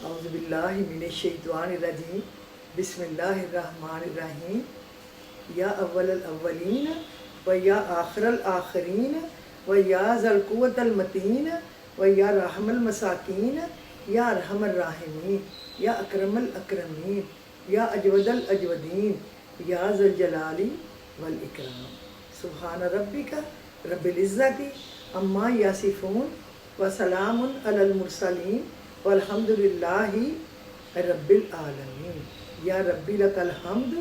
اعوذ باللہ من الشیطان الرجیم بسم اللہ الرحمن الرحیم یا اول الاولین و یا آخر الآخرین و یا ذا القوة المتین و یا رحم المساکین یا ارحم الراحمین یا اکرم الاکرمین یا اجود الاجودین یا ذا الجلال والاکرام سبحان ربک رب العزت عما یصفون وسلام علی المرسلین والحمد للہ رب العالمین یا ربی لک الحمد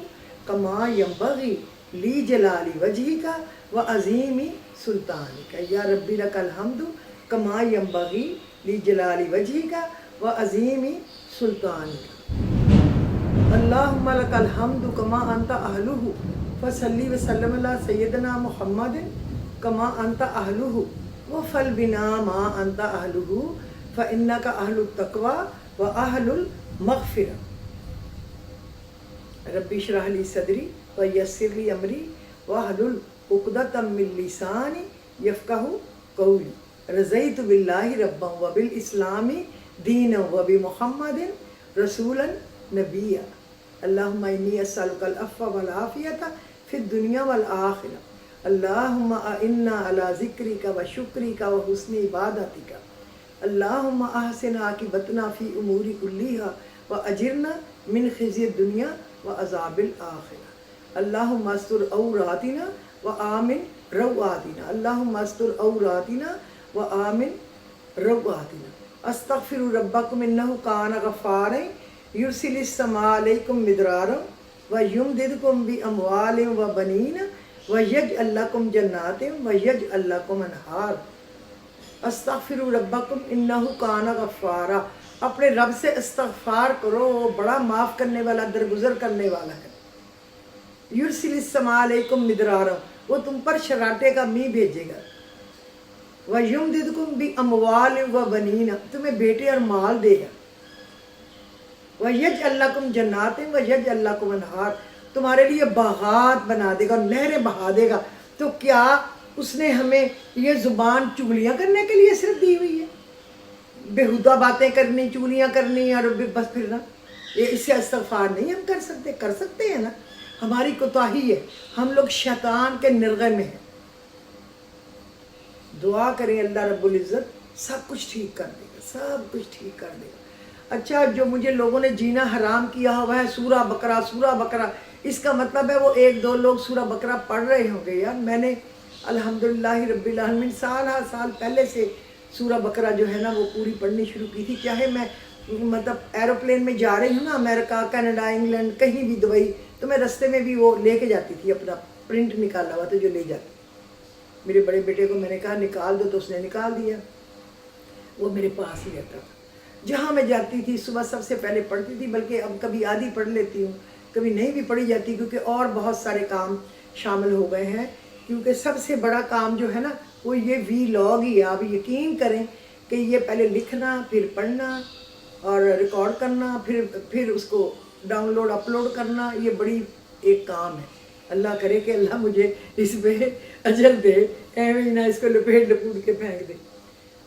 کما ینبغی لی جلال وجہک و عظیم سلطانک یا ربی لک الحمد کما ینبغی لی جلال وجہک و عظیم سلطانک اللہم لک الحمد کما انت اہلہ فصلی وسلم علی سیدنا محمد کما انت اہلہ وفل بنا ما انت اہلہ فإنک اہل التقوی و اہل المغفرہ ربی اشرح لی صدری ویسر لی امری واحلل عقدۃ من لسانی یفقہوا قولی رضیت باللہ ربا وبالاسلام دینا وبمحمد رسولا نبیا اللہم انی اسألک العفو والعافیۃ فی الدنیا والآخرہ اللہم اعنا علی ذکرک وشکرک وحسن عبادتک اللہم احسن عاقبتنا فی امور کلیہا واجرنا من خزی الدنیا وعذاب الآخرہ اللہم استر عوراتنا وآمن رواتنا اللہم استر عوراتنا وآمن رواتنا استغفر ربکم انہ کان غفارا یرسل السماء علیکم مدرارا ویمددکم باموال وبنین ویجعل لکم جنات ویجعل لکم انہار استغفر ربکم انہ کان غفارا اپنے رب سے استغفار کرو، وہ بڑا معاف کرنے والا، درگزر کرنے والا ہے۔ یرسل السماء علیکم مدرارا وہ تم پر شراٹے کا می بھیجے گا، ویمددکم باموال وبنین تمہیں بیٹے اور مال دے گا، ویجعل لکم جنات ویجعل لکم انہار تمہارے لیے باغات بنا دے گا، نہریں بہا دے گا۔ تو کیا اس نے ہمیں یہ زبان چغلیاں کرنے کے لیے صرف دی ہوئی ہے؟ بےہودہ باتیں کرنی، چغلیاں کرنی اور بس پھرنا، یہ اس سے استغفار نہیں ہم کر سکتے؟ کر سکتے ہیں نا، ہماری کوتاہی ہے، ہم لوگ شیطان کے نرغے میں ہیں۔ دعا کریں اللہ رب العزت سب کچھ ٹھیک کر دے گا، سب کچھ ٹھیک کر دے گا۔ اچھا، جو مجھے لوگوں نے جینا حرام کیا ہوا ہے سورہ بقرہ سورہ بقرہ، اس کا مطلب ہے وہ ایک دو لوگ سورہ بقرہ پڑھ رہے ہوں گے۔ یار میں نے الحمدللہ رب العالمین سال پہلے سے سورہ بقرہ جو ہے نا وہ پوری پڑھنی شروع کی تھی، چاہے میں مطلب ایروپلین میں جا رہی ہوں نا، امریکہ، کینیڈا، انگلینڈ، کہیں بھی، دبئی، تو میں رستے میں بھی وہ لے کے جاتی تھی، اپنا پرنٹ نکالا ہوا تو جو لے جاتی۔ میرے بڑے بیٹے کو میں نے کہا نکال دو تو اس نے نکال دیا، وہ میرے پاس ہی رہتا تھا۔ جہاں میں جاتی تھی صبح سب سے پہلے پڑھتی تھی، بلکہ اب کبھی آدھی پڑھ لیتی ہوں، کبھی نہیں بھی پڑھی جاتی، کیونکہ اور بہت سارے کام شامل ہو گئے ہیں۔ کیونکہ سب سے بڑا کام جو ہے نا وہ یہ وی لاگ ہی ہے۔ آپ یقین کریں کہ یہ پہلے لکھنا، پھر پڑھنا اور ریکارڈ کرنا، پھر اس کو ڈاؤن لوڈ اپلوڈ کرنا، یہ بڑی ایک کام ہے۔ اللہ کرے کہ اللہ مجھے اس پہ اجر دے، ایویں نہ اس کو لپیٹ لپوٹ کے پھینک دے۔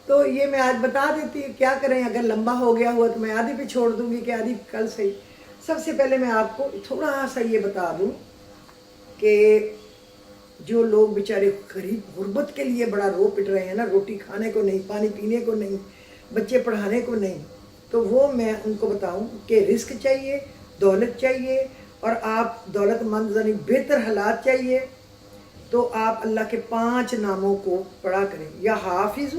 تو یہ میں آج بتا دیتی ہوں، کیا کریں، اگر لمبا ہو گیا ہوا تو میں آدھی پہ چھوڑ دوں گی کہ آدھی کل صحیح۔ سب سے پہلے میں آپ کو تھوڑا سا یہ بتا دوں کہ جو لوگ بیچارے غریب غربت کے لیے بڑا رو پٹ رہے ہیں نا، روٹی کھانے کو نہیں، پانی پینے کو نہیں، بچے پڑھانے کو نہیں، تو وہ میں ان کو بتاؤں کہ رزق چاہیے، دولت چاہیے، اور آپ دولت مند یعنی بہتر حالات چاہیے، تو آپ اللہ کے 5 ناموں کو پڑھا کریں، یا حافظ،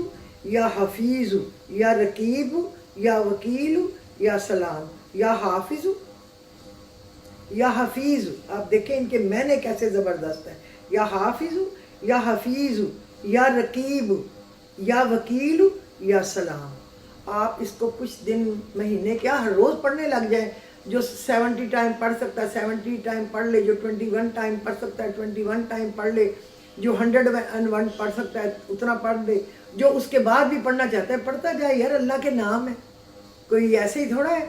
یا حفیظ، یا رقیب، یا وکیل، یا سلام۔ یا حافظ، یا حفیظ، آپ دیکھیں ان کے معنی کیسے زبردست ہے۔ یا حافظ، یا حفیظ، یا رقیب، یا وکیل، یا سلام۔ آپ اس کو کچھ دن، مہینے، کیا ہر روز پڑھنے لگ جائیں۔ جو 70 ٹائم پڑھ سکتا ہے 70 ٹائم پڑھ لے، جو 21 ٹائم پڑھ سکتا ہے 21 ٹائم پڑھ لے، جو 101 پڑھ سکتا ہے اتنا پڑھ لے، جو اس کے بعد بھی پڑھنا چاہتا ہے پڑھتا جائے۔ یار اللہ کے نام ہے، کوئی ایسے ہی تھوڑا ہے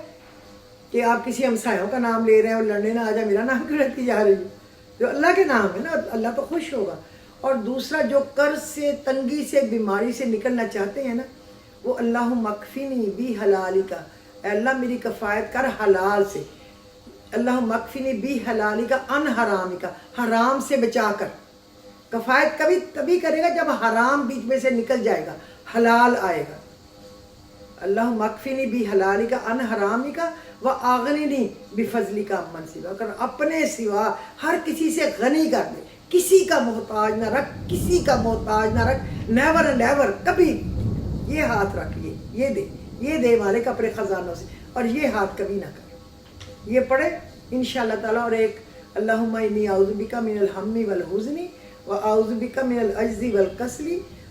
کہ آپ کسی ہمسایوں کا نام لے رہے ہیں اور لڑنے نہ آ جائے میرا نام کیوں لیتی جا رہی ہے۔ جو اللہ کے نام ہے نا، اللہ تو خوش ہوگا۔ اور دوسرا، جو قرض سے، تنگی سے، بیماری سے نکلنا چاہتے ہیں نا، وہ اللہم اکفینی بی حلالک، اے اللہ میری کفایت کر حلال سے، اللہ مکفنی بھی حلالی کا ان حرامی کا، حرام سے بچا کر۔ کفایت کبھی تبھی کرے گا جب حرام بیچ میں سے نکل جائے گا، حلال آئے گا۔ اللہ مکفنی بھی حلالی کا ان حرامی کا و آغنی بفضلی کا من سوا، کر اپنے سوا ہر کسی سے غنی کر دے، کسی کا محتاج نہ رکھ، کسی کا محتاج نہ رکھ، نیور اینڈ ایور، کبھی یہ ہاتھ رکھ، یہ دے مالک اپنے خزانوں سے، اور یہ ہاتھ کبھی نہ کرے۔ یہ پڑھے انشاءاللہ تعالیٰ۔ اور ایک اللہم انی اعوذ بک من الہم والحزن و اعوذ بک من العجز والکسل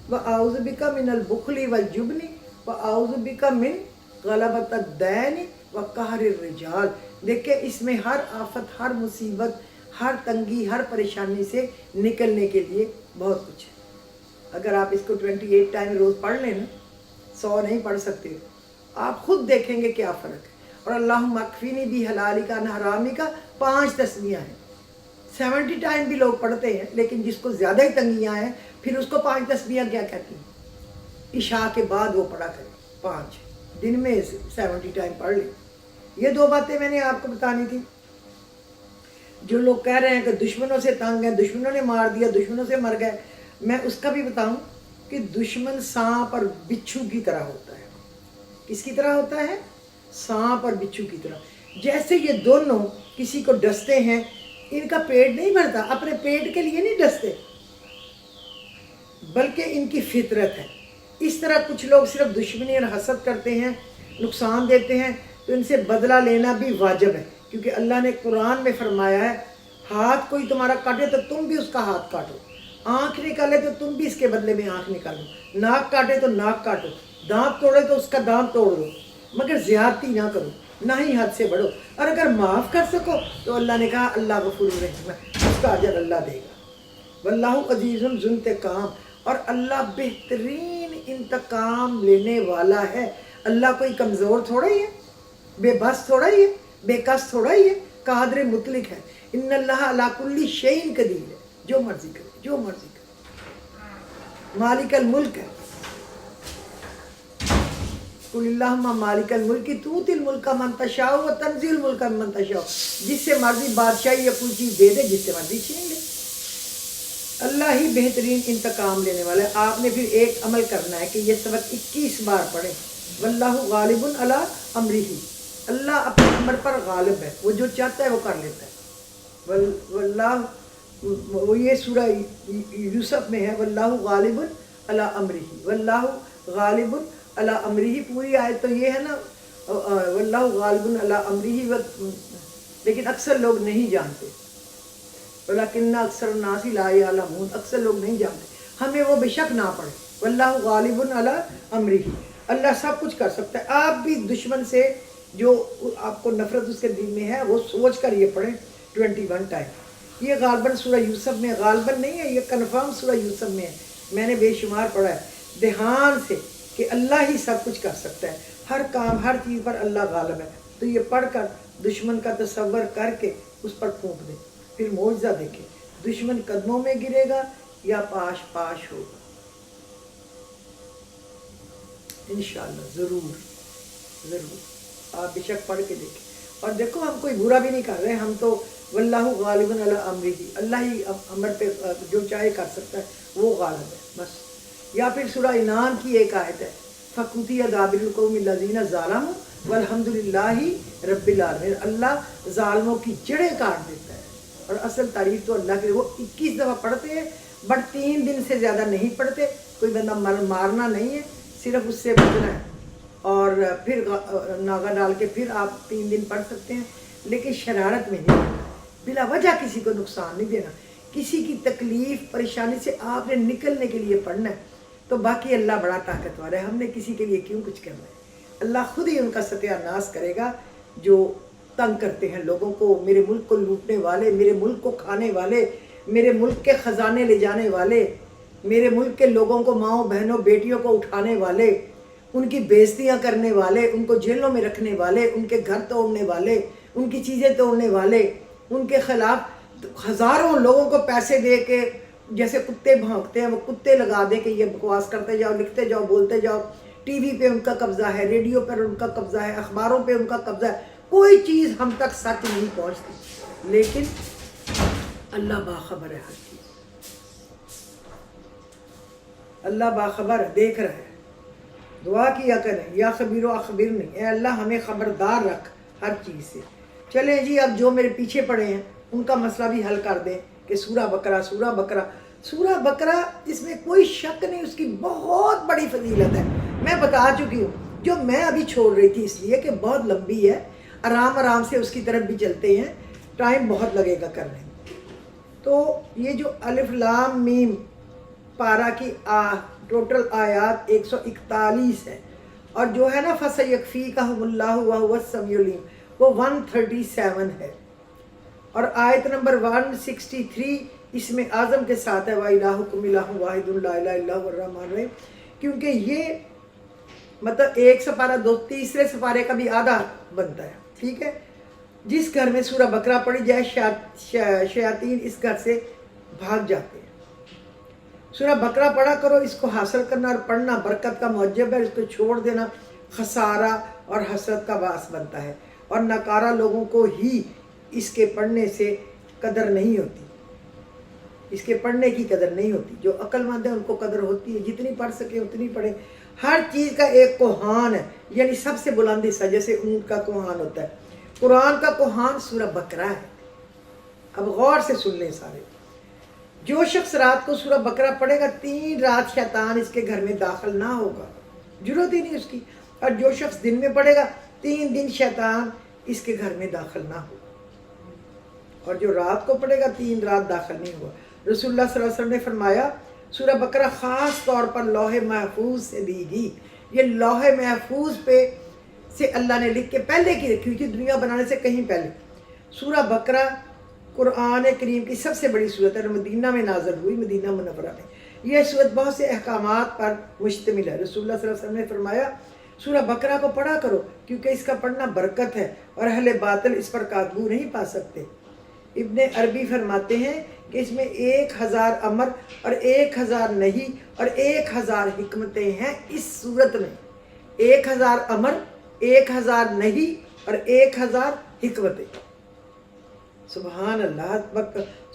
و اعوذ بک من البخل والجبن و اعوذ بک من غلبۃ الدین و قہر الرجال۔ دیکھیں اس میں ہر آفت، ہر مصیبت، ہر تنگی، ہر پریشانی سے نکلنے کے لیے بہت کچھ ہے۔ اگر آپ اس کو 28 ٹائم روز پڑھ لیں نا، 100 نہیں پڑھ سکتے، آپ خود دیکھیں گے کیا فرق ہے۔ اور اللہم اکفینی بھی حلالی کا نہ حرامی کا 5 تسمیہ ہیں۔ 70 ٹائم بھی لوگ پڑھتے ہیں، لیکن جس کو زیادہ ہی تنگیاں ہیں پھر اس کو 5 تسمیہ کیا کہتی ہیں؟ عشاء کے بعد وہ پڑھا کریں 5، دن میں 70 ٹائم پڑھ لیں۔ یہ 2 باتیں میں نے آپ کو بتانی تھی۔ جو لوگ کہہ رہے ہیں کہ دشمنوں سے تنگ ہیں، دشمنوں نے مار دیا، دشمنوں سے مر گئے، میں اس کا بھی بتاؤں کہ دشمن سانپ اور بچھو کی طرح ہوتا ہے۔ کس کی طرح ہوتا ہے؟ سانپ اور بچھو کی طرح۔ جیسے یہ دونوں کسی کو ڈستے ہیں، ان کا پیٹ نہیں بھرتا، اپنے پیٹ کے لیے نہیں ڈستے، بلکہ ان کی فطرت ہے۔ اس طرح کچھ لوگ صرف دشمنی اور حسد کرتے ہیں، نقصان دیتے ہیں، تو ان سے بدلہ لینا بھی واجب ہے، کیونکہ اللہ نے قرآن میں فرمایا ہے ہاتھ کوئی تمہارا کاٹے تو تم بھی اس کا ہاتھ کاٹو، آنکھ نکالے تو تم بھی اس کے بدلے میں آنکھ نکالو، ناک کاٹے تو ناک کاٹو، دانت توڑے تو اس کا دانت توڑ دو، مگر زیادتی نہ کرو، نہ ہی حد سے بڑھو۔ اور اگر معاف کر سکو تو اللہ نے کہا اللہ غفور الرحیم ہے، اس کا اجر اللہ دے گا۔ واللہ عزیز ذو انتقام، اور اللہ بہترین انتقام لینے والا ہے۔ اللہ کوئی کمزور تھوڑا ہی ہے، بے بس تھوڑا ہی ہے، بے کس تھوڑا ہی ہے، قادر مطلق ہے۔ ان اللہ علی کل شیء قدیر ہے، جو مرضی کرے، جو مرضی کرے، مالک الملک ہے۔ قل اللہم مالک الملک تؤتی الملک من تشاء و تنزع الملک ممن تشاء، جس سے مرضی بادشاہی یا کوئی چیز دے دے، جس سے مرضی چھین لے۔ اللہ ہی بہترین انتقام لینے والا ہے۔ آپ نے پھر ایک عمل کرنا ہے کہ یہ سبق 21 بار پڑھیں۔ واللہ غالب علی امرہ، اللہ اپنے امر پر غالب ہے، وہ جو چاہتا ہے وہ کر لیتا ہے۔ واللہ، وہ یہ سورہ یوسف میں ہے، واللہ غالب علی امرہ، واللہ غالب علی امرہ، پوری آیت تو یہ ہے نا، واللہ غالب علی امرہ، لیکن اکثر لوگ نہیں جانتے، ولیکن اکثر الناس لا یعلمون، اکثر لوگ نہیں جانتے۔ ہمیں وہ بے شک نہ پڑھے، واللہ غالب علی امرہ، اللہ سب کچھ کر سکتا ہے۔ آپ بھی دشمن سے جو آپ کو نفرت اس کے دل میں ہے وہ سوچ کر یہ پڑھیں 21 ٹائم۔ یہ غالباً سورہ یوسف میں، غالباً نہیں ہے، یہ کنفرم سورہ یوسف میں ہے، میں نے بے شمار پڑھا ہے دھیان سے کہ اللہ ہی سب کچھ کر سکتا ہے، ہر کام، ہر چیز پر اللہ غالب ہے۔ تو یہ پڑھ کر دشمن کا تصور کر کے اس پر پھونک دیں، پھر معجزہ دیکھیں، دشمن قدموں میں گرے گا یا پاش پاش ہوگا۔ انشاءاللہ ضرور ضرور آپ بے شک پڑھ کے دیکھیں۔ اور دیکھو ہم کوئی برا بھی نہیں کر رہے، ہم تو واللہ غالب علی امرہ، اللہ ہی امر پہ جو چاہے کر سکتا ہے، وہ غالب ہے بس۔ یا پھر سورہ انعام کی ایک آیت ہے، فَقُطِعَ دَابِرُ الْقَوْمِ الَّذِينَ ظَلَمُوا وَالْحَمْدُ لِلَّهِ رَبِّ الْعَالَمِينَ، اللہ ظالموں کی جڑیں کاٹ دیتا ہے۔ اور اصل تعریف تو اللہ کے، وہ 21 دفعہ پڑھتے ہیں، بٹ 3 دن سے زیادہ نہیں پڑھتے، کوئی بندہ مارنا نہیں ہے، صرف اس سے بچنا ہے، اور پھر ناغہ ڈال کے پھر آپ 3 دن پڑھ سکتے ہیں، لیکن شرارت میں نہیں پڑھنا، بلا وجہ کسی کو نقصان نہیں دینا، کسی کی تکلیف پریشانی سے آپ نے نکلنے کے لیے پڑھنا ہے، تو باقی اللہ بڑا طاقتور ہے، ہم نے کسی کے لیے کیوں کچھ کرنا ہے۔ اللہ خود ہی ان کا ستیہ ناش کرے گا جو تنگ کرتے ہیں لوگوں کو، میرے ملک کو لوٹنے والے، میرے ملک کو کھانے والے، میرے ملک کے خزانے لے جانے والے، میرے ملک کے لوگوں کو، ماؤں بہنوں بیٹیوں کو اٹھانے والے، ان کی بےزتیاں کرنے والے، ان کو جیلوں میں رکھنے والے، ان کے گھر توڑنے والے، ان کی چیزیں توڑنے والے، ان کے خلاف ہزاروں لوگوں کو پیسے دے کے جیسے کتے بھونکتے ہیں، وہ کتے لگا دے کہ یہ بکواس کرتے جاؤ، لکھتے جاؤ، بولتے جاؤ، ٹی وی پہ ان کا قبضہ ہے، ریڈیو پر ان کا قبضہ ہے، اخباروں پہ ان کا قبضہ ہے، کوئی چیز ہم تک سچ نہیں پہنچتی، لیکن اللہ باخبر ہے ہر چیز، اللہ باخبر ہے، دیکھ رہا ہے۔ دعا کیا کریں یا خبیر و اخبرنی، اے اللہ ہمیں خبردار رکھ ہر چیز سے۔ چلیں جی، اب جو میرے پیچھے پڑے ہیں ان کا مسئلہ بھی حل کر دیں کہ سورہ بقرہ سورہ بقرہ اس میں کوئی شک نہیں، اس کی بہت بڑی فضیلت ہے، میں بتا چکی ہوں۔ جو میں ابھی چھوڑ رہی تھی اس لیے کہ بہت لمبی ہے، آرام سے اس کی طرف بھی چلتے ہیں، ٹائم بہت لگے گا کرنے میں۔ تو یہ جو الف لام میم پارہ کی ٹوٹل آیات 141 ہے، اور جو ہے نا فَسَيَكْفِيكَهُمُ اللَّهُ وَهُوَ السَّمِيعُ الْعَلِيمُ وہ 137 ہے، اور آیت نمبر 163 اس میں اعظم کے ساتھ ہے وَإِلَٰهُكُمْ إِلَٰهٌ وَاحِدٌ لَا إِلَٰهَ إِلَّا هُوَ الرَّحْمَٰنُ الرَّحِيمُ، کیونکہ یہ مطلب ایک سپارہ تیسرے سپارے کا بھی آدھا بنتا ہے، ٹھیک ہے۔ جس گھر میں سورہ بقرہ پڑھی جائے شیاطین اس گھر سے بھاگ جاتے ہیں۔ سورہ بقرہ پڑھا کرو، اس کو حاصل کرنا اور پڑھنا برکت کا موجب ہے، اس کو چھوڑ دینا خسارہ اور حسرت کا باعث بنتا ہے، اور ناکارہ لوگوں کو ہی اس کے پڑھنے سے قدر نہیں ہوتی، اس کے پڑھنے کی قدر نہیں ہوتی۔ جو عقل مند ہے ان کو قدر ہوتی ہے، جتنی پڑھ سکے اتنی پڑھے۔ ہر چیز کا ایک کوہان ہے، یعنی سب سے بلند حصہ، جیسے اونٹ کا کوہان ہوتا ہے، قرآن کا کوہان سورہ بقرہ ہے۔ اب غور سے سن لیں سارے، جو شخص رات کو سورہ بقرہ پڑھے گا 3 رات شیطان اس کے گھر میں داخل نہ ہوگا، ضرورت ہی نہیں اس کی، اور جو شخص دن میں پڑھے گا 3 دن شیطان اس کے گھر میں داخل نہ ہوگا، اور جو رات کو پڑھے گا 3 رات داخل نہیں ہوگا۔ رسول اللہ صلی اللہ علیہ وسلم نے فرمایا سورہ بقرہ خاص طور پر لوح محفوظ سے دی گئی، یہ لوح محفوظ پہ سے اللہ نے لکھ کے پہلے کی رکھی ہوئی تھی، دنیا بنانے سے کہیں پہلے۔ سورہ بقرہ قرآن کریم کی سب سے بڑی صورت ہے، مدینہ میں نازل ہوئی، مدینہ منورہ میں۔ یہ صورت بہت سے احکامات پر مشتمل ہے۔ رسول اللہ صلی اللہ علیہ وسلم نے فرمایا سورہ بقرہ کو پڑھا کرو، کیونکہ اس کا پڑھنا برکت ہے، اور اہل باطل اس پر قابو نہیں پا سکتے۔ ابن عربی فرماتے ہیں کہ اس میں 1000 امر اور 1000 نہیں اور 1000 حکمتیں ہیں اس صورت میں، 1000 امر، 1000 نہیں اور 1000 حکمتیں۔ سبحان اللہ۔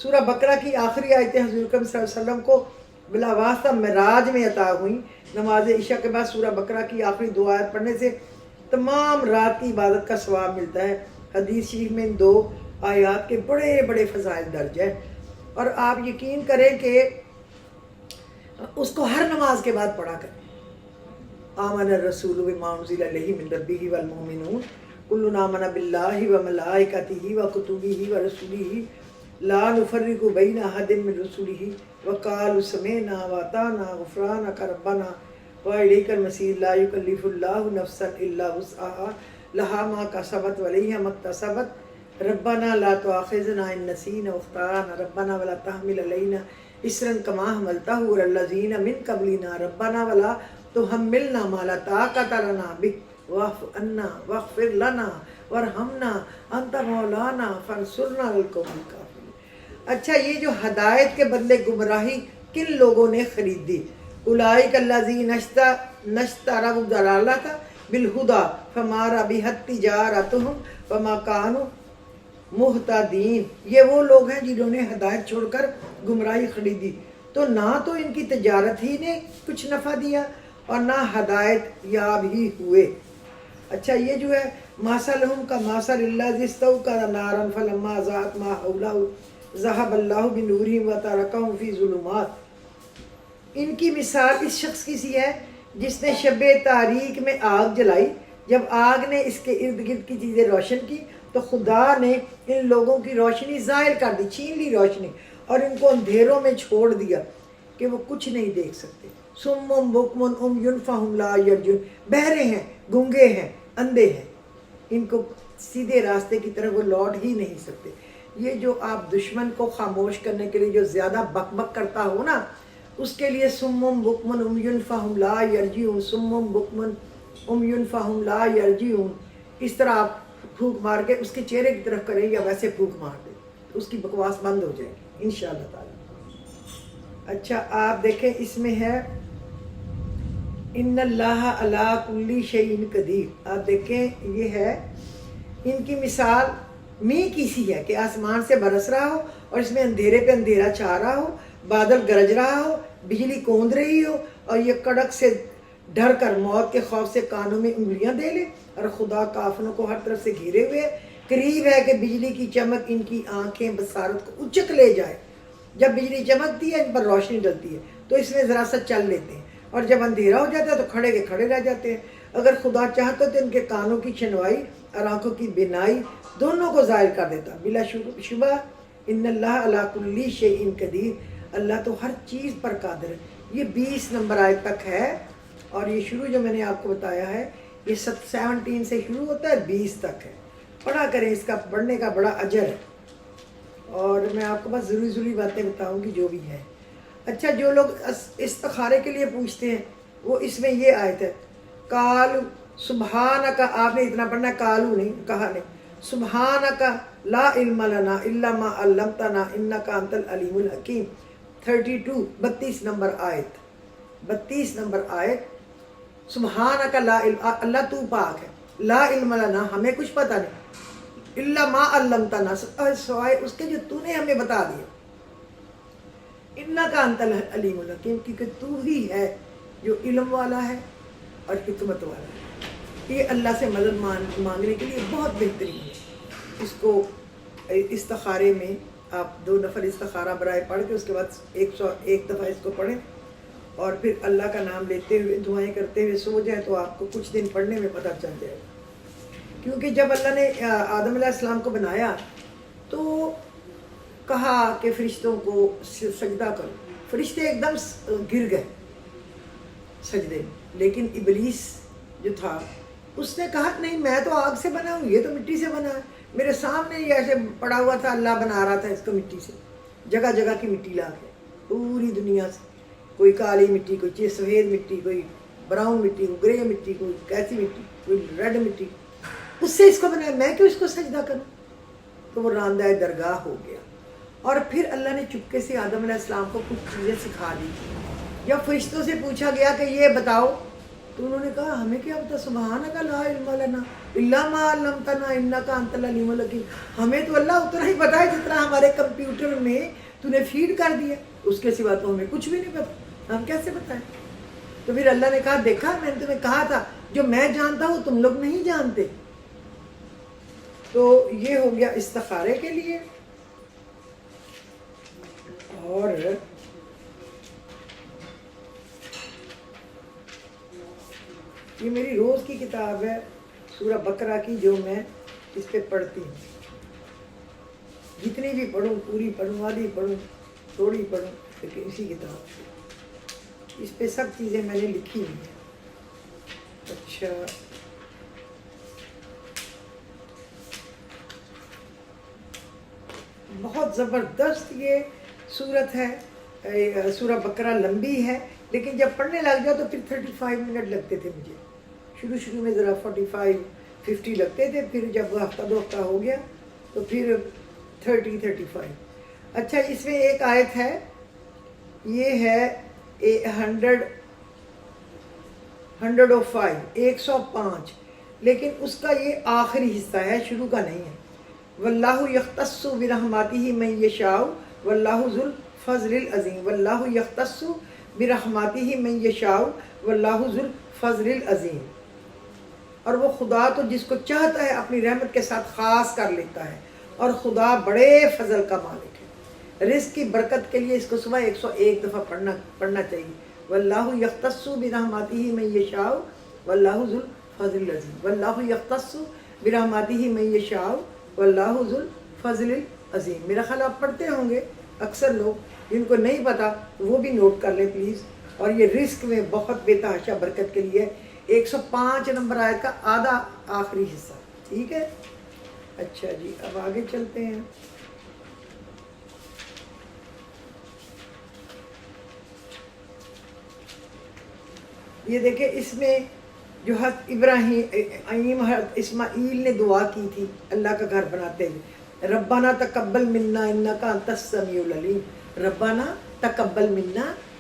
سورہ بقرہ کی آخری آیتیں حضور اکرم صلی اللہ علیہ وسلم کو بلا واسطہ معراج میں عطا ہوئیں۔ نماز عشاء کے بعد سورہ بقرہ کی آخری 2 آیت پڑھنے سے تمام رات کی عبادت کا ثواب ملتا ہے۔ حدیث شریف میں ان 2 آیات کے بڑے بڑے فضائل درج ہیں، اور آپ یقین کریں کہ اس کو ہر نماز کے بعد پڑھا کریں۔ آمن الرسول بما انزل الیہ من ربہ والمؤمنون کل آمن باللہ وملائکتہ وکتبہ ورسلہ لا نفرق بین احد من رسلہ وقالوا سمعنا واطعنا غفرانک ربنا والیک المصیر لا یکلف اللہ نفسا الا وسعها لها ما کسبت وعلیہا ما اکتسبت ربنا لا تؤاخذنا ان نسینا واخطأنا ربنا ولا تحمل علینا اصرا کما حملتہ علی الذین من قبلنا ربنا ولا تحملنا ما لا طاقت لنا به واعف عنا واغفر لنا وارحمنا انت مولانا فانصرنا علی القوم الکافرین۔ اچھا، یہ جو ہدایت کے بدلے گمراہی کن لوگوں نے خریدی؟ اولئک الذین اشتروا الضلالۃ بالہدی فما ربحت تجارتہم وما کانوا مہتدین۔ یہ وہ لوگ ہیں جنہوں نے ہدایت چھوڑ کر گمراہی خریدی، تو نہ تو ان کی تجارت ہی نے کچھ نفع دیا اور نہ ہدایت یاب ہی ہوئے۔ اچھا، یہ جو ہے مثلہم کمثل الذی استوقد نارا فلما اضاءت ما حولہ ذہب اللہ بنورہم وترکہم فی ظلمات۔ ان کی مثال اس شخص کی سی ہے جس نے شب تاریک میں آگ جلائی، جب آگ نے اس کے ارد گرد کی چیزیں روشن کی تو خدا نے ان لوگوں کی روشنی ظاہر کر دی، چھین لی روشنی، اور ان کو اندھیروں میں چھوڑ دیا کہ وہ کچھ نہیں دیکھ سکتے۔ صم بکم عمی فہم لا یرجعون، بہرے ہیں، گنگے ہیں، اندھے ہیں، ان کو سیدھے راستے کی طرف وہ لوٹ ہی نہیں سکتے۔ یہ جو آپ دشمن کو خاموش کرنے کے لیے جو زیادہ بک بک کرتا ہو نا، اس کے لیے صم بکم عمی فہم لا یرجعون، صم بکم عمی فہم لا یرجعون، اس طرح آپ پھونک مار کے اس کے چہرے کی طرف کریں یا ویسے پھونک مار دیں، اس کی بکواس بند ہو جائے گی انشاءاللہ تعالی۔ اچھا، آپ دیکھیں اس میں ہے ان اللہ علی کل شیء قدیر. آپ دیکھیں یہ ہے ان کی مثال می کی سی ہے کہ آسمان سے برس رہا ہو اور اس میں اندھیرے پہ اندھیرا چھا رہا ہو، بادل گرج رہا ہو، بجلی کوند رہی ہو اور یہ کڑک سے ڈر کر موت کے خوف سے کانوں میں انگلیاں دے لے، اور خدا کافروں کو ہر طرف سے گھیرے ہوئے قریب ہے کہ بجلی کی چمک ان کی آنکھیں بصارت کو اچک لے جائے. جب بجلی چمکتی ہے ان پر روشنی ڈلتی ہے تو اس میں ذرا سا چل لیتے ہیں، اور جب اندھیرا ہو جاتا ہے تو کھڑے کے کھڑے رہ جاتے ہیں. اگر خدا چاہتا تو ان کے کانوں کی چھنوائی اور آنکھوں کی بینائی دونوں کو ظاہر کر دیتا. بلا شبہ ان اللہ علی کل شیء قدیر، اللہ تو ہر چیز پر قادر ہے. یہ 20 نمبر آیت تک ہے، اور یہ شروع جو میں نے آپ کو بتایا ہے یہ 17 سے شروع ہوتا ہے 20 تک ہے. پڑھا کریں، اس کا پڑھنے کا بڑا اجر ہے. اور میں آپ کو بس ضروری باتیں بتاؤں گی جو بھی ہے. اچھا، جو لوگ استخارے کے لیے پوچھتے ہیں وہ اس میں یہ آیت ہے کالو سبحانک، آپ نے اتنا پڑھنا ہے، کالو نہیں کہا نہیں، سبحانک لا علم لنا الا ما علمتنا انک انت العلیم الحکیم. 32 نمبر آیت، 32 نمبر آیت. سبحانک لا علم، اللہ تو پاک ہے، لا علم لنا ہمیں کچھ پتہ نہیں، الا ما علمتنا سوائے اس کے جو تو نے ہمیں بتا دیا، انک انت العلیم الحکیم، کیونکہ تو ہی ہے جو علم والا ہے اور حکمت والا ہے. یہ اللہ سے مدد مانگنے کے لیے بہت بہترین ہے. اس کو استخارے میں آپ 2 نفل استخارہ برائے پڑھ کے اس کے بعد 101 دفعہ اس کو پڑھیں، اور پھر اللہ کا نام لیتے ہوئے دعائیں کرتے ہوئے سو جائیں تو آپ کو کچھ دن پڑھنے میں پتہ چل جائے گا. کیونکہ جب اللہ نے آدم علیہ السلام کو بنایا تو کہا کہ فرشتوں کو سجدہ کرو، فرشتے ایک دم گر گئے سجدے میں، لیکن ابلیس جو تھا اس نے کہا نہیں، میں تو آگ سے بنا ہوں، یہ تو مٹی سے بنا ہے. میرے سامنے یہ ایسے پڑا ہوا تھا، اللہ بنا رہا تھا اس کو مٹی سے، جگہ جگہ کی مٹی لا کے پوری دنیا سے، کوئی کالی مٹی، کوئی سفید مٹی، کوئی براؤن مٹی، کوئی گرے مٹی، کوئی کیسی مٹی، کوئی ریڈ مٹی، اس سے اس کو بنایا. میں کیوں اس کو سجدہ کروں؟ تو وہ راندہ درگاہ ہو گیا. اور پھر اللہ نے چپکے سے آدم علیہ السلام کو کچھ چیزیں سکھا دی. جب فرشتوں سے پوچھا گیا کہ یہ بتاؤ تو انہوں نے کہا ہمیں کیا پتہ، سبحانک لا علم لنا الا ما علمتنا انک انت العلیم الحکیم. ہمیں تو اللہ اتنا ہی پتہ ہے جتنا ہمارے کمپیوٹر میں تو نے فیڈ کر دیا، اس کے سوا تو ہمیں کچھ بھی نہیں پتہ، ہم کیسے بتائیں. تو پھر اللہ نے کہا دیکھا میں نے تمہیں کہا تھا جو میں جانتا ہوں تم لوگ نہیں جانتے. تو یہ ہو گیا استخارے کے لیے. اور یہ میری روز کی کتاب ہے سورہ بقرہ کی، جو میں اس پہ پڑھتی ہوں. جتنی بھی پڑھوں، پوری پڑھوں، آدھی پڑھوں، تھوڑی پڑھوں، لیکن اسی کتاب اس پہ سب چیزیں میں نے لکھی ہوئی ہیں. اچھا، بہت زبردست یہ سورت ہے. سورہ بقرہ لمبی ہے لیکن جب پڑھنے لگ جاؤ تو پھر 35 منٹ لگتے تھے مجھے. شروع میں ذرا 45-50 لگتے تھے، پھر جب ہفتہ 2 ہفتہ ہو گیا تو پھر 30-35. اچھا، اس میں ایک آیت ہے، یہ ہے 105، لیکن اس کا یہ آخری حصہ ہے، شروع کا نہیں ہے. واللہ یختص برحمتہ من یشاء واللہ ذو الفضل العظیم. واللہ یختص برحمتہ من یشاء واللہ ذو الفضل العظیم. اور وہ خدا تو جس کو چاہتا ہے اپنی رحمت کے ساتھ خاص کر لیتا ہے، اور خدا بڑے فضل کا مالک ہے. رزق کی برکت کے لیے اس کو صبح 101 دفعہ پڑھنا چاہیے. واللہ یختص برحمتہ من یشاء واللہ ذو الفضل العظیم. واللہ یختص برحمتہ من یشاء واللہ ذو الفضل العظیم. میرا خیال آپ پڑھتے ہوں گے، اکثر لوگ جن کو نہیں پتا وہ بھی نوٹ کر لیں پلیز. اور یہ رزق میں بہت بے تحاشا برکت کے لیے 105 نمبر آیت کا آدھا آخری حصہ. ٹھیک ہے، اچھا جی، اب آگے چلتے ہیں. یہ دیکھیں، اس میں جو حضرت ابراہیم حضرت اسماعیل نے دعا کی تھی اللہ کا گھر بناتے ہوئے، ربنا تقبل منا انک انت السمیع العلیم. ربنا تقبل منا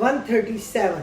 137,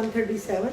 137।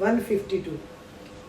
152।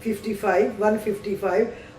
55, 155,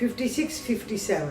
56, 57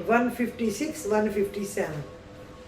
156, 157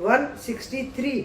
163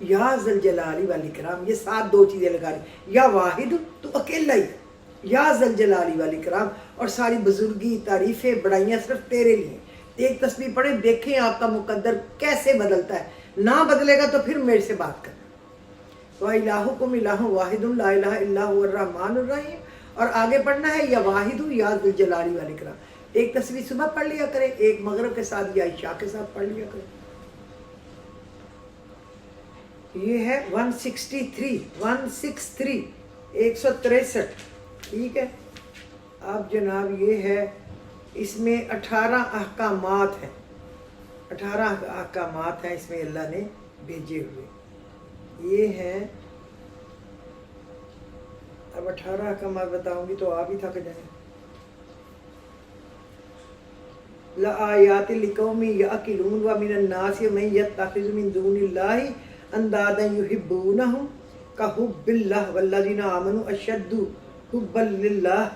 یا ذل جلالی والاکرام، یہ ساتھ دو چیزیں لگا رہے، یا واحد تو اکیلا ہی ہے، یا ذل جلالی والاکرام، اور ساری بزرگی تعریفیں بڑائیاں صرف تیرے لیے۔ ایک تسبیح پڑھیں، دیکھیں آپ کا مقدر کیسے بدلتا ہے، نہ بدلے گا تو پھر میرے سے بات کرنا۔ وَإِلَٰهُكُمْ إِلَٰهٌ وَاحِدٌ لَا إِلَٰهَ إِلَّا هُوَ الرَّحْمَٰنُ الرَّحِيمُ، اور آگے پڑھنا ہے یا واحد یا ذل جلالی والاکرام۔ ایک تسبیح صبح پڑھ لیا کریں، ایک مغرب کے ساتھ یا عشاء کے ساتھ پڑھ لیا کریں۔ یہ ہے 163 163، ٹھیک ہے۔ اب جناب یہ ہے، اس میں 18 احکامات ہیں، 18 احکامات ہیں اس میں اللہ نے بھیجے ہوئے، یہ ہیں۔ اب 18 احکامات بتاؤں گی تو آپ ہی تھک جائیں۔ لآیات لقوم یعقلون ومن الناس من یتخذ من دون اللہ اندادا یحبونہم کحب اللہ والذین آمنوا اشد حبا للہ۔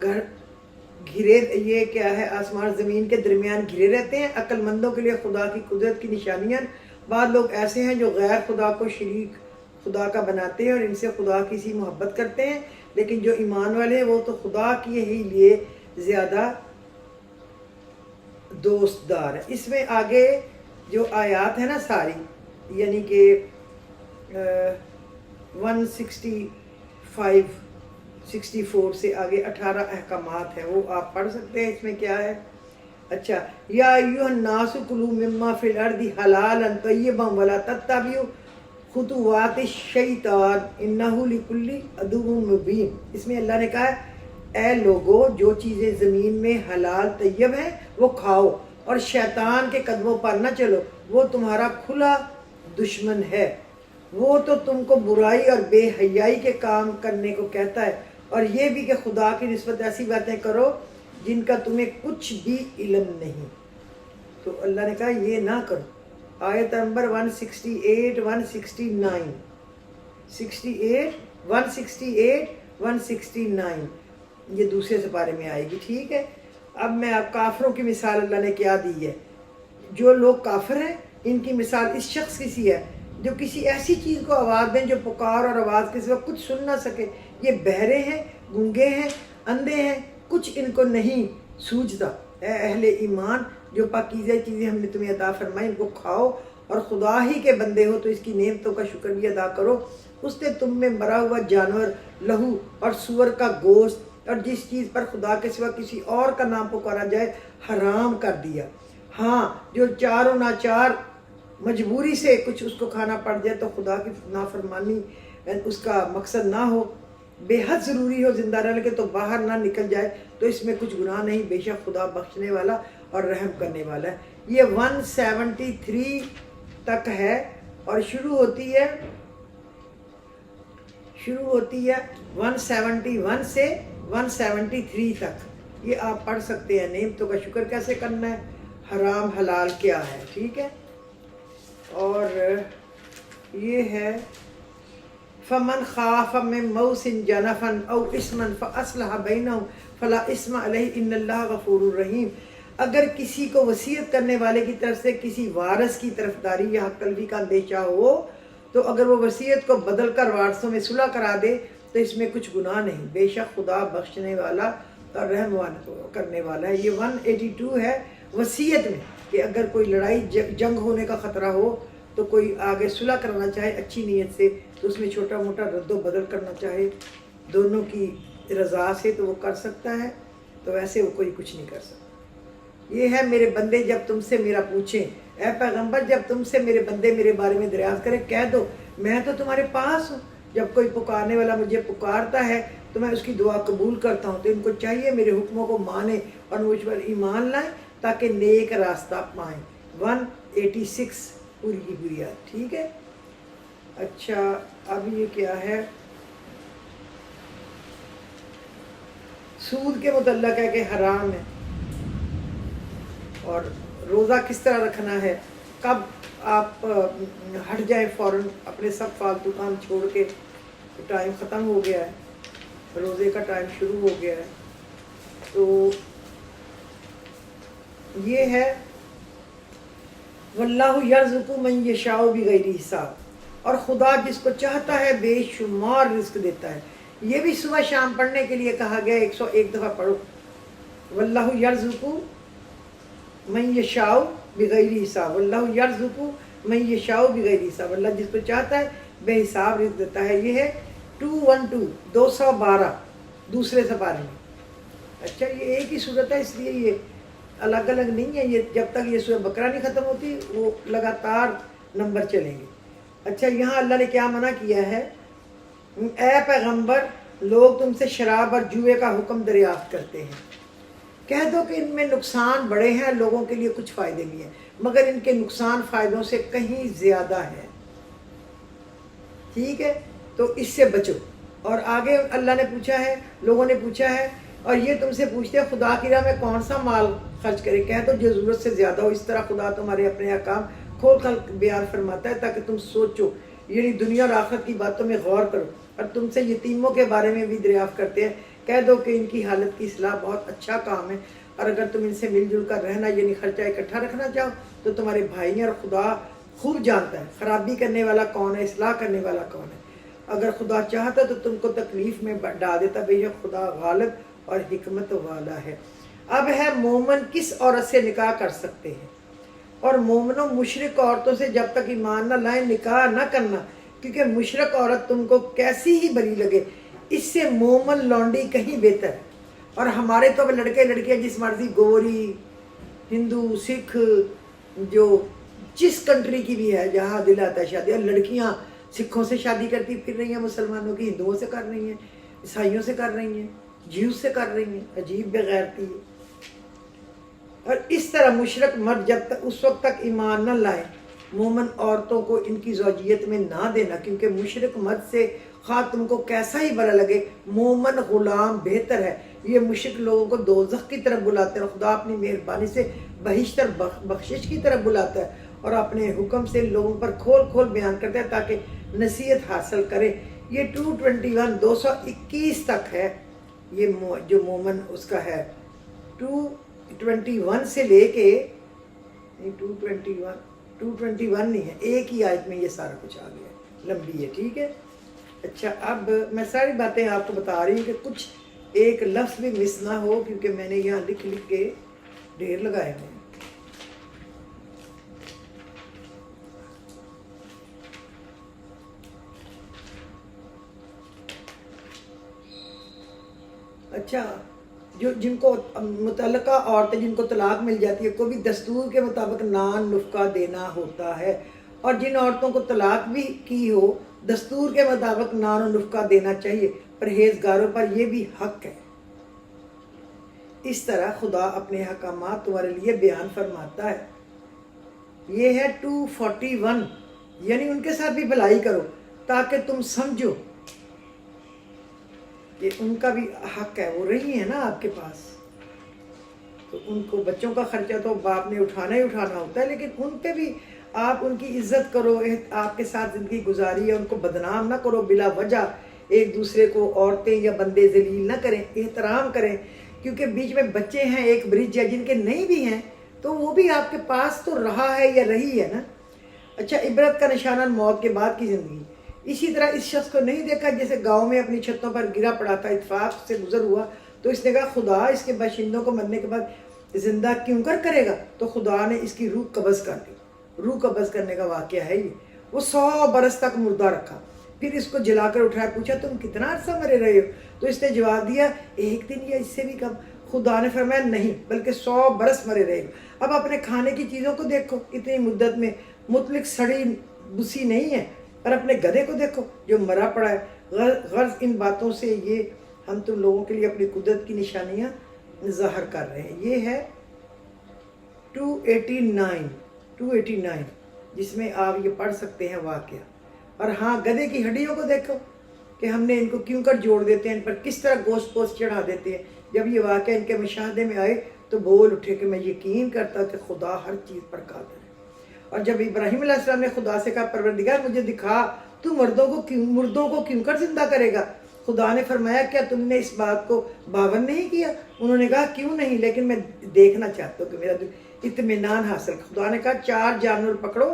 گھرے، یہ کیا ہے، آسمان زمین کے درمیان گھرے رہتے ہیں عقل مندوں کے لیے خدا کی قدرت کی نشانیاں۔ بعض لوگ ایسے ہیں جو غیر خدا کو شریک خدا کا بناتے ہیں اور ان سے خدا کی سی محبت کرتے ہیں، لیکن جو ایمان والے ہیں وہ تو خدا کے ہی لیے زیادہ دوست دار ہے۔ اس میں آگے جو آیات ہیں نا ساری، یعنی کہ 165-64 سے آگے 18 احکامات ہیں، وہ آپ پڑھ سکتے ہیں۔ اس میں کیا ہے، اچھا، یا ایھا الناس کلوا مما فی الارض حلالا طیبا ولا تتبعوا خطوات الشیطان انہ لکل عدو مبین۔ اس میں اللہ نے کہا ہے، اے لوگو، جو چیزیں زمین میں حلال طیب ہیں وہ کھاؤ، اور شیطان کے قدموں پر نہ چلو، وہ تمہارا کھلا دشمن ہے، وہ تو تم کو برائی اور بے حیائی کے کام کرنے کو کہتا ہے، اور یہ بھی کہ خدا کی نسبت ایسی باتیں کرو جن کا تمہیں کچھ بھی علم نہیں۔ تو اللہ نے کہا یہ نہ کرو۔ آیت نمبر 168 169 169 یہ دوسرے سپارے میں آئے گی، ٹھیک ہے۔ اب میں آپ کافروں کی مثال اللہ نے کیا دی ہے۔ جو لوگ کافر ہیں ان کی مثال اس شخص کی سی ہے جو کسی ایسی چیز کو آواز دیں جو پکار اور آواز کے سوا کچھ سن نہ سکے۔ یہ بہرے ہیں، گونگے ہیں، اندھے ہیں، کچھ ان کو نہیں سوجھتا۔ اے اہل ایمان، جو پاکیزہ چیزیں ہم نے تمہیں عطا فرمائی ان کو کھاؤ، اور خدا ہی کے بندے ہو تو اس کی نعمتوں کا شکر بھی ادا کرو۔ اس نے تم میں مرا ہوا جانور، لہو اور سور کا گوشت اور جس چیز پر خدا کے سوا کسی اور کا نام پکارا جائے حرام کر دیا۔ ہاں، جو چار و ناچار مجبوری سے کچھ اس کو کھانا پڑ جائے تو خدا کی نافرمانی اس کا مقصد نہ ہو، بے حد ضروری ہو زندہ رہنے کے تو باہر نہ نکل جائے تو اس میں کچھ گناہ نہیں، بے شک خدا بخشنے والا اور رحم کرنے والا ہے۔ یہ 173 تک ہے اور شروع ہوتی ہے 171 سے 173 تک۔ یہ آپ پڑھ سکتے ہیں، نعمتوں کا شکر کیسے کرنا ہے، حرام حلال کیا ہے، ٹھیک ہے۔ اور یہ ہے فمن خاف من موص جنفا او اثما فاصلح بینہم فلا اثم علیہ ان اللہ غفور الرحیم۔ اگر کسی کو وصیت کرنے والے کی طرف سے کسی وارث کی طرفداری یا حق تلفی کا اندیشہ ہو تو اگر وہ وصیت کو بدل کر وارثوں میں صلح کرا دے تو اس میں کچھ گناہ نہیں، بے شک خدا بخشنے والا اور رحم کرنے والا ہے۔ یہ 182 ہے وصیت میں، کہ اگر کوئی لڑائی جنگ ہونے کا خطرہ ہو تو کوئی آگے صلح کرانا چاہے اچھی نیت سے تو اس میں چھوٹا موٹا رد و بدل کرنا چاہے دونوں کی رضا سے تو وہ کر سکتا ہے، تو ویسے وہ کوئی کچھ نہیں کر سکتا۔ یہ ہے میرے بندے جب تم سے میرا پوچھیں، اے پیغمبر جب تم سے میرے بندے میرے بارے میں دریافت کریں کہہ دو میں تو تمہارے پاس ہوں، جب کوئی پکارنے والا مجھے پکارتا ہے تو میں اس کی دعا قبول کرتا ہوں۔ تو ان کو چاہیے میرے حکموں کو مانیں اور مجھ پر ایمان لائیں تاکہ نیک راستہ پائیں۔ 186 پوری کی پوری آیت، ٹھیک ہے۔ اچھا، اب یہ کیا ہے، سود کے متعلق ہے کہ حرام ہے، اور روزہ کس طرح رکھنا ہے، کب آپ ہٹ جائیں فوراً اپنے سب فالتو کام چھوڑ کے، ٹائم ختم ہو گیا ہے، روزے کا ٹائم شروع ہو گیا ہے۔ تو یہ ہے واللہ یرزق من یشاء بغیر حساب۔ اور خدا جس کو چاہتا ہے بے شمار رزق دیتا ہے. یہ بھی صبح شام پڑھنے کے لیے کہا گیا, 101 دفعہ پڑھو. واللہ یرزق من یشاء بغیر حساب, واللہ یرزق من یشاء بغیر حساب. اللہ جس کو چاہتا ہے بے حساب رزق دیتا ہے. یہ ہے 212 212 دوسرے سپارے میں. اچھا یہ ایک ہی صورت ہے, اس لیے یہ الگ الگ نہیں ہے. یہ جب تک یہ سورہ بقرہ نہیں ختم ہوتی وہ لگاتار نمبر چلیں گے. اچھا یہاں اللہ نے کیا منع کیا ہے, اے پیغمبر لوگ تم سے شراب اور جوئے کا حکم دریافت کرتے ہیں, کہہ دو کہ ان میں نقصان بڑے ہیں, لوگوں کے لیے کچھ فائدے بھی ہیں, مگر ان کے نقصان فائدوں سے کہیں زیادہ ہے. ٹھیک ہے, تو اس سے بچو. اور آگے اللہ نے پوچھا ہے, لوگوں نے پوچھا ہے, اور یہ تم سے پوچھتے ہیں خدا کی راہ میں کون سا مال خرچ کرے, کہہ دو جو ضرورت سے زیادہ ہو. اس طرح خدا تمہارے اپنے احکام کھول کھول بیان فرماتا ہے تاکہ تم سوچو, یعنی دنیا اور آخرت کی باتوں میں غور کرو. اور تم سے یتیموں کے بارے میں بھی دریافت کرتے ہیں, کہہ دو کہ ان کی حالت کی اصلاح بہت اچھا کام ہے, اور اگر تم ان سے مل جل کر رہنا یعنی خرچہ اکٹھا رکھنا چاہو تو تمہارے بھائی ہیں, اور خدا خوب جانتا ہے خرابی کرنے والا کون ہے, اصلاح کرنے والا کون ہے. اگر خدا چاہتا تو تم کو تکلیف میں ڈال دیتا, بے شک خدا غالب اور حکمت والا ہے. اب ہے مومن کس عورت سے نکاح کر سکتے ہیں, اور مومنوں مشرک عورتوں سے جب تک ایمان نہ لائیں نکاح نہ کرنا, کیونکہ مشرک عورت تم کو کیسی ہی بری لگے اس سے مومن لونڈی کہیں بہتر ہے. اور ہمارے تو لڑکے لڑکیاں جس مرضی گوری ہندو سکھ جو جس کنٹری کی بھی ہے جہاں دل آتا ہے شادی, اور لڑکیاں سکھوں سے شادی کرتی پھر رہی ہیں, مسلمانوں کی ہندوؤں سے کر رہی ہیں, عیسائیوں سے کر رہی ہیں, جیو سے کر رہی ہیں. عجیب بغیرتی ہے. اور اس طرح مشرک مرد جب تک اس وقت تک ایمان نہ لائے مومن عورتوں کو ان کی زوجیت میں نہ دینا, کیونکہ مشرک مرد سے خواہ تم کو کیسا ہی برا لگے مومن غلام بہتر ہے. یہ مشرک لوگوں کو دوزخ کی طرف بلاتے ہیں, اور خدا اپنی مہربانی سے بہشت اور بخشش کی طرف بلاتا ہے, اور اپنے حکم سے لوگوں پر کھول کھول بیان کرتا ہے تاکہ نصیحت حاصل کرے. یہ 221 221 تک ہے, یہ جو مومن اس کا ہے 221 سے لے کے 221 نہیں ہے, ایک ہی آیت میں یہ سارا کچھ آ گیا, لمبی ہے. ٹھیک ہے. اچھا اب میں ساری باتیں آپ کو بتا رہی ہوں کہ کچھ ایک لفظ بھی مس نہ ہو, کیونکہ میں نے یہاں لکھ لکھ کے ڈھیر لگائے ہیں. اچھا جن کو متعلقہ عورتیں جن کو طلاق مل جاتی ہے کو بھی دستور کے مطابق نان نفقہ دینا ہوتا ہے, اور جن عورتوں کو طلاق بھی کی ہو دستور کے مطابق نان و نفقہ دینا چاہیے. پرہیزگاروں پر یہ بھی حق ہے. اس طرح خدا اپنے احکامات تمہارے لیے بیان فرماتا ہے. یہ ہے 241, یعنی ان کے ساتھ بھی بھلائی کرو تاکہ تم سمجھو کہ ان کا بھی حق ہے, وہ رہی ہے نا آپ کے پاس, تو ان کو بچوں کا خرچہ تو باپ نے اٹھانا ہی اٹھانا ہوتا ہے, لیکن ان پہ بھی آپ ان کی عزت کرو, آپ کے ساتھ زندگی گزاری ہے, ان کو بدنام نہ کرو بلا وجہ, ایک دوسرے کو عورتیں یا بندے ذلیل نہ کریں, احترام کریں, کیونکہ بیچ میں بچے ہیں, ایک برج ہے, جن کے نہیں بھی ہیں تو وہ بھی آپ کے پاس تو رہا ہے یا رہی ہے نا. اچھا عبرت کا نشانہ موت کے بعد کی زندگی. اسی طرح اس شخص کو نہیں دیکھا جیسے گاؤں میں اپنی چھتوں پر گرا پڑا تھا, اتفاق سے گزر ہوا تو اس نے کہا خدا اس کے باشندوں کو مرنے کے بعد زندہ کیوں کرے گا, تو خدا نے اس کی روح قبض کر دی. روح قبض کرنے کا واقعہ ہے یہ. وہ 100 برس تک مردہ رکھا, پھر اس کو جلا کر اٹھایا, پوچھا تم کتنا عرصہ مرے رہے ہو, تو اس نے جواب دیا 1 دن یا اس سے بھی کم. خدا نے فرمایا نہیں بلکہ 100 برس مرے رہے گا. اب اپنے کھانے کی چیزوں کو دیکھو, اتنی مدت میں مطلق سڑی بسی نہیں ہے, اور اپنے گدھے کو دیکھو جو مرا پڑا ہے. غرض ان باتوں سے یہ ہم تم لوگوں کے لیے اپنی قدرت کی نشانیاں ظاہر کر رہے ہیں. یہ ہے 289 جس میں آپ یہ پڑھ سکتے ہیں واقعہ. اور ہاں گدھے کی ہڈیوں کو دیکھو کہ ہم نے ان کو کیوں کر جوڑ دیتے ہیں, ان پر کس طرح گوشت پوست چڑھا دیتے ہیں. جب یہ واقعہ ان کے مشاہدے میں آئے تو بول اٹھے کہ میں یقین کرتا کہ خدا ہر چیز پر قادر ہے. اور جب ابراہیم علیہ السلام نے خدا سے کہا پروردگار مجھے دکھا تو مردوں کو کیوں کر زندہ کرے گا, خدا نے فرمایا کیا تم نے اس بات کو باور نہیں کیا. انہوں نے کہا کیوں نہیں, لیکن میں دیکھنا چاہتا ہوں کہ میرا دل اطمینان حاصل. خدا نے کہا 4 جانور پکڑو,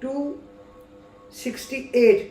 268